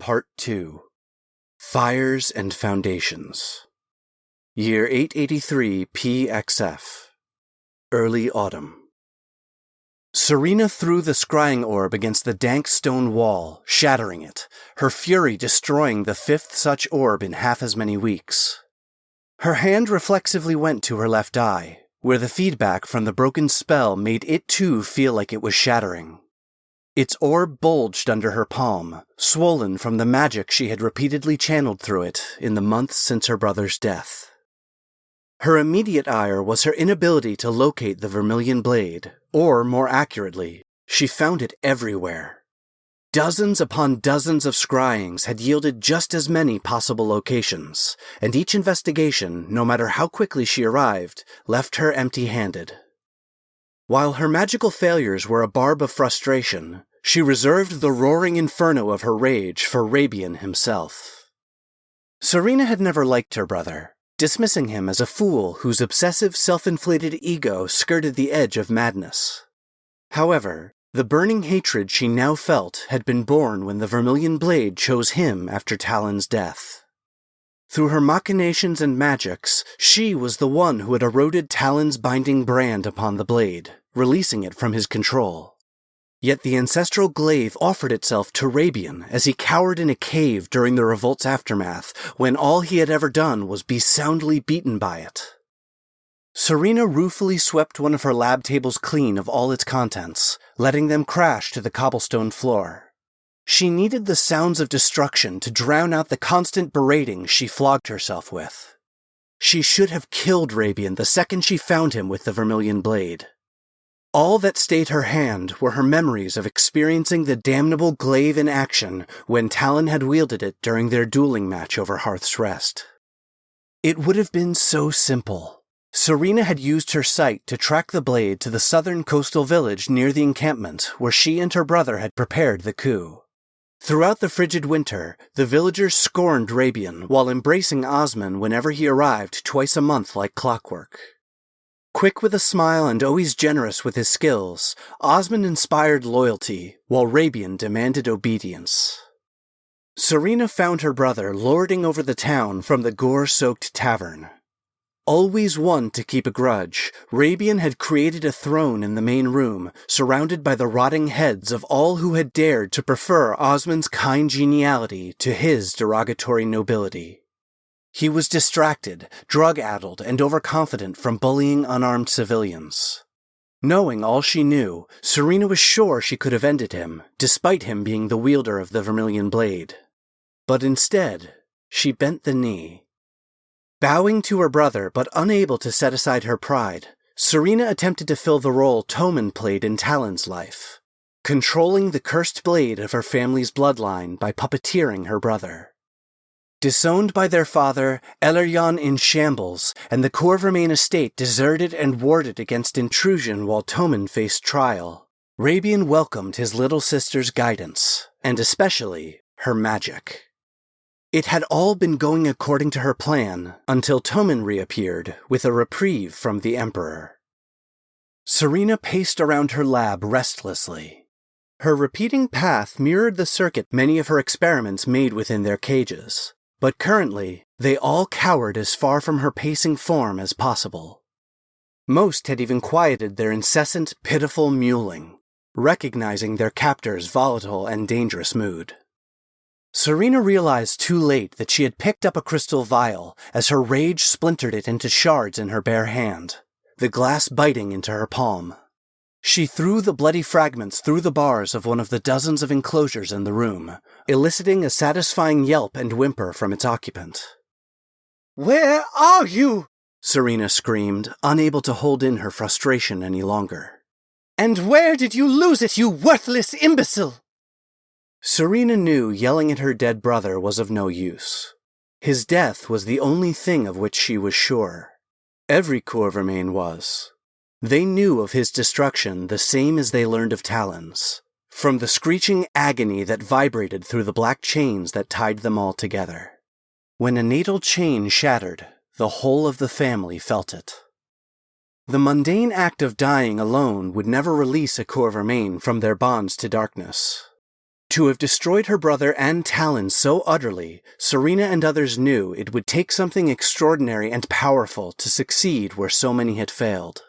Part 2. Fires and Foundations. Year 883 PXF. Early Autumn. Serena threw the scrying orb against the dank stone wall, shattering it, her fury destroying the fifth such orb in half as many weeks. Her hand reflexively went to her left eye, where the feedback from the broken spell made it too feel like it was shattering. Its orb bulged under her palm, swollen from the magic she had repeatedly channeled through it in the months since her brother's death. Her immediate ire was her inability to locate the vermilion blade, or, more accurately, she found it everywhere. Dozens upon dozens of scryings had yielded just as many possible locations, and each investigation, no matter how quickly she arrived, left her empty-handed. While her magical failures were a barb of frustration, she reserved the roaring inferno of her rage for Rabian himself. Serena had never liked her brother, dismissing him as a fool whose obsessive self-inflated ego skirted the edge of madness. However, the burning hatred she now felt had been born when the Vermilion Blade chose him after Talon's death. Through her machinations and magics, she was the one who had eroded Talon's binding brand upon the blade, releasing it from his control. Yet the ancestral glaive offered itself to Rabian as he cowered in a cave during the revolt's aftermath, when all he had ever done was be soundly beaten by it. Serena ruefully swept one of her lab tables clean of all its contents, letting them crash to the cobblestone floor. She needed the sounds of destruction to drown out the constant berating she flogged herself with. She should have killed Rabian the second she found him with the Vermilion Blade. All that stayed her hand were her memories of experiencing the damnable glaive in action when Talon had wielded it during their dueling match over Hearth's Rest. It would have been so simple. Serena had used her sight to track the blade to the southern coastal village near the encampment where she and her brother had prepared the coup. Throughout the frigid winter, the villagers scorned Rabian while embracing Osman whenever he arrived twice a month like clockwork. Quick with a smile and always generous with his skills, Osman inspired loyalty, while Rabian demanded obedience. Serena found her brother lording over the town from the gore-soaked tavern. Always one to keep a grudge, Rabian had created a throne in the main room, surrounded by the rotting heads of all who had dared to prefer Osman's kind geniality to his derogatory nobility. He was distracted, drug-addled, and overconfident from bullying unarmed civilians. Knowing all she knew, Serena was sure she could have ended him, despite him being the wielder of the Vermilion Blade. But instead, she bent the knee. Bowing to her brother but unable to set aside her pride, Serena attempted to fill the role Tommen played in Talon's life, controlling the cursed blade of her family's bloodline by puppeteering her brother. Disowned by their father, Eleryon in shambles, and the Corvermain estate deserted and warded against intrusion while Tommen faced trial, Rabian welcomed his little sister's guidance, and especially her magic. It had all been going according to her plan until Tommen reappeared with a reprieve from the Emperor. Serena paced around her lab restlessly. Her repeating path mirrored the circuit many of her experiments made within their cages. But currently, they all cowered as far from her pacing form as possible. Most had even quieted their incessant, pitiful mewling, recognizing their captor's volatile and dangerous mood. Serena realized too late that she had picked up a crystal vial as her rage splintered it into shards in her bare hand, the glass biting into her palm. She threw the bloody fragments through the bars of one of the dozens of enclosures in the room, eliciting a satisfying yelp and whimper from its occupant. "Where are you?" Serena screamed, unable to hold in her frustration any longer. "And where did you lose it, you worthless imbecile?" Serena knew yelling at her dead brother was of no use. His death was the only thing of which she was sure. Every Corvermain was. They knew of his destruction the same as they learned of Talon's, from the screeching agony that vibrated through the black chains that tied them all together. When a natal chain shattered, the whole of the family felt it. The mundane act of dying alone would never release a Corvermain from their bonds to darkness. To have destroyed her brother and Talon so utterly, Serena and others knew it would take something extraordinary and powerful to succeed where so many had failed.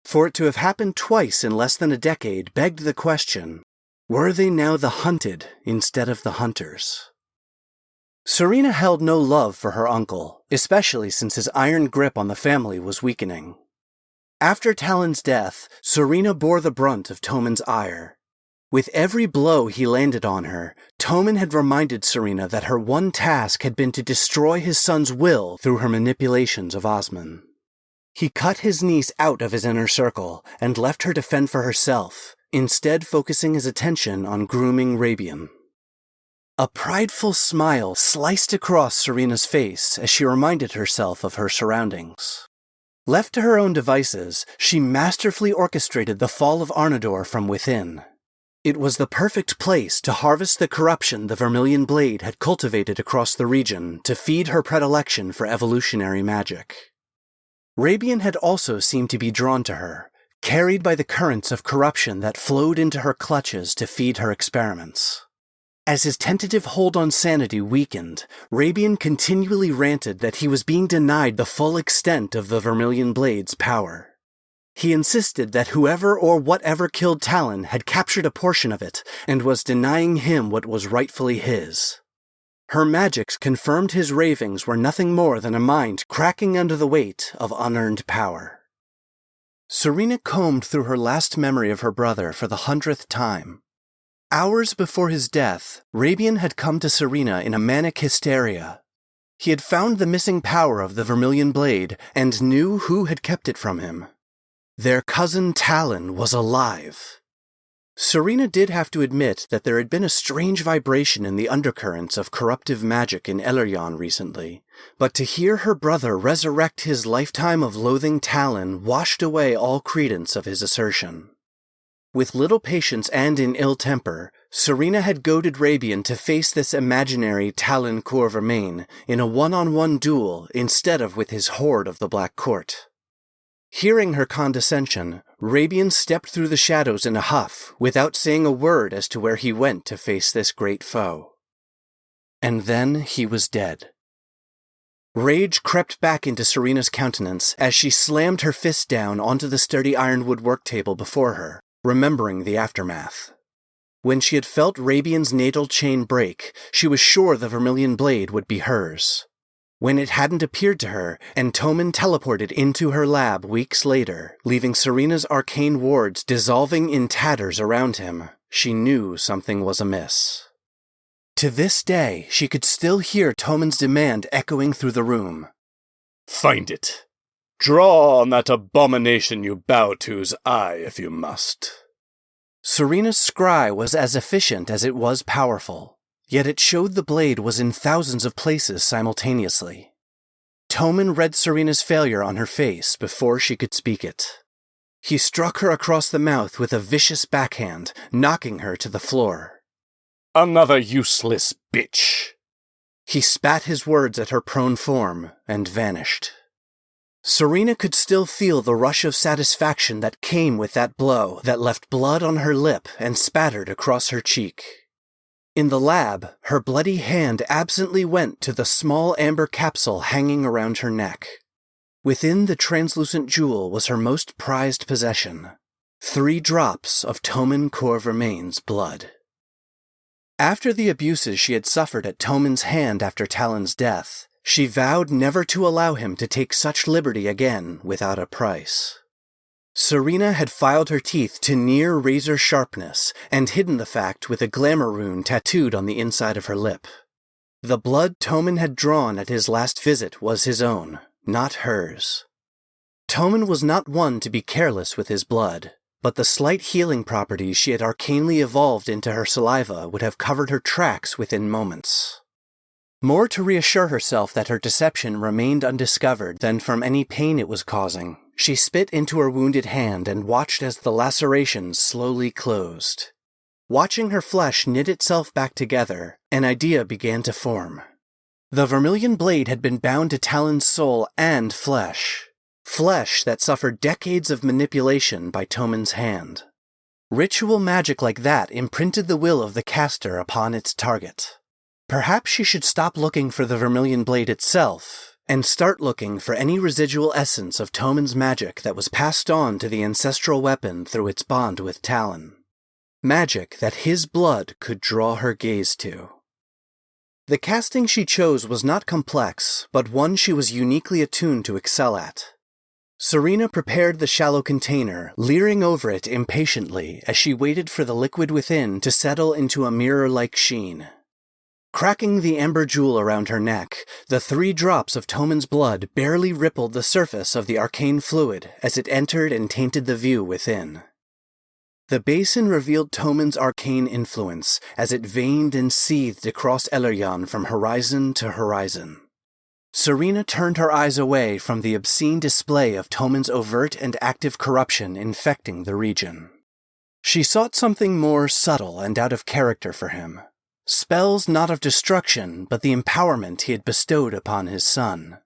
For it to have happened twice in less than a decade begged the question, were they now the hunted instead of the hunters? Serena held no love for her uncle, especially since his iron grip on the family was weakening. After Talon's death, Serena bore the brunt of Tommen's ire. With every blow he landed on her, Tommen had reminded Serena that her one task had been to destroy his son's will through her manipulations of Osman. He cut his niece out of his inner circle and left her to fend for herself, instead focusing his attention on grooming Rabian. A prideful smile sliced across Serena's face as she reminded herself of her surroundings. Left to her own devices, she masterfully orchestrated the fall of Arnador from within. It was the perfect place to harvest the corruption the Vermilion Blade had cultivated across the region to feed her predilection for evolutionary magic. Rabian had also seemed to be drawn to her, carried by the currents of corruption that flowed into her clutches to feed her experiments. As his tentative hold on sanity weakened, Rabian continually ranted that he was being denied the full extent of the Vermilion Blade's power. He insisted that whoever or whatever killed Talon had captured a portion of it and was denying him what was rightfully his. Her magics confirmed his ravings were nothing more than a mind cracking under the weight of unearned power. Serena combed through her last memory of her brother for the 100th time. Hours before his death, Rabian had come to Serena in a manic hysteria. He had found the missing power of the Vermilion Blade and knew who had kept it from him. Their cousin Talon was alive. Serena did have to admit that there had been a strange vibration in the undercurrents of corruptive magic in Elleryon recently, but to hear her brother resurrect his lifetime of loathing Talon washed away all credence of his assertion. With little patience and in ill temper, Serena had goaded Rabian to face this imaginary Talon Coeur-Vermain in a one-on-one duel instead of with his horde of the Black Court. Hearing her condescension, Rabian stepped through the shadows in a huff without saying a word as to where he went to face this great foe. And then he was dead. Rage crept back into Serena's countenance as she slammed her fist down onto the sturdy ironwood work table before her, remembering the aftermath. When she had felt Rabian's natal chain break, she was sure the Vermilion Blade would be hers. When it hadn't appeared to her, and Tommen teleported into her lab weeks later, leaving Serena's arcane wards dissolving in tatters around him, she knew something was amiss. To this day, she could still hear Tommen's demand echoing through the room. "Find it. Draw on that abomination you bow to's eye if you must." Serena's scry was as efficient as it was powerful. Yet it showed the blade was in thousands of places simultaneously. Tommen read Serena's failure on her face before she could speak it. He struck her across the mouth with a vicious backhand, knocking her to the floor. "Another useless bitch." He spat his words at her prone form and vanished. Serena could still feel the rush of satisfaction that came with that blow that left blood on her lip and spattered across her cheek. In the lab, her bloody hand absently went to the small amber capsule hanging around her neck. Within the translucent jewel was her most prized possession, 3 drops of Tommen Coeur-Vermain's blood. After the abuses she had suffered at Tommen's hand after Talon's death, she vowed never to allow him to take such liberty again without a price. Serena had filed her teeth to near razor sharpness and hidden the fact with a glamour rune tattooed on the inside of her lip. The blood Tommen had drawn at his last visit was his own, not hers. Tommen was not one to be careless with his blood, but the slight healing properties she had arcanely evolved into her saliva would have covered her tracks within moments. More to reassure herself that her deception remained undiscovered than from any pain it was causing, she spit into her wounded hand and watched as the lacerations slowly closed. Watching her flesh knit itself back together, an idea began to form. The Vermilion Blade had been bound to Talon's soul and flesh that suffered decades of manipulation by Tommen's hand. Ritual magic like that imprinted the will of the caster upon its target. Perhaps she should stop looking for the vermilion blade itself, and start looking for any residual essence of Toman's magic that was passed on to the ancestral weapon through its bond with Talon. Magic that his blood could draw her gaze to. The casting she chose was not complex, but one she was uniquely attuned to excel at. Serena prepared the shallow container, leering over it impatiently as she waited for the liquid within to settle into a mirror-like sheen. Cracking the amber jewel around her neck, the 3 drops of Toman's blood barely rippled the surface of the arcane fluid as it entered and tainted the view within. The basin revealed Toman's arcane influence as it veined and seethed across Eleryan from horizon to horizon. Serena turned her eyes away from the obscene display of Toman's overt and active corruption infecting the region. She sought something more subtle and out of character for him. Spells not of destruction, but the empowerment he had bestowed upon his son.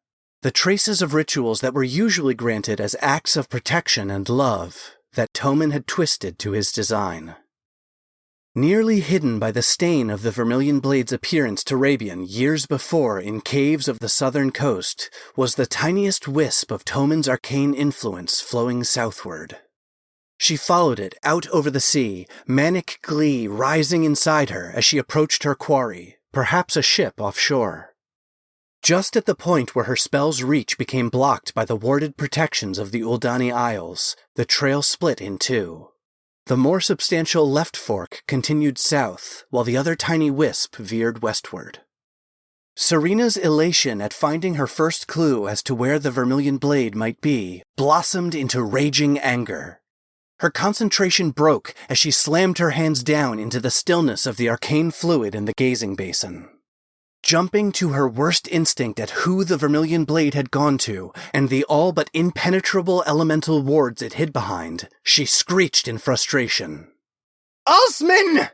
The traces of rituals that were usually granted as acts of protection and love that Toman had twisted to his design. Nearly hidden by the stain of the Vermilion Blade's appearance to Rabian years before in caves of the southern coast was the tiniest wisp of Toman's arcane influence flowing southward. She followed it out over the sea, manic glee rising inside her as she approached her quarry, perhaps a ship offshore. Just at the point where her spell's reach became blocked by the warded protections of the Uldani Isles, the trail split in 2. The more substantial left fork continued south, while the other tiny wisp veered westward. Serena's elation at finding her first clue as to where the Vermilion Blade might be blossomed into raging anger. Her concentration broke as she slammed her hands down into the stillness of the arcane fluid in the gazing basin. Jumping to her worst instinct at who the Vermilion Blade had gone to, and the all but impenetrable elemental wards it hid behind, she screeched in frustration. Osman!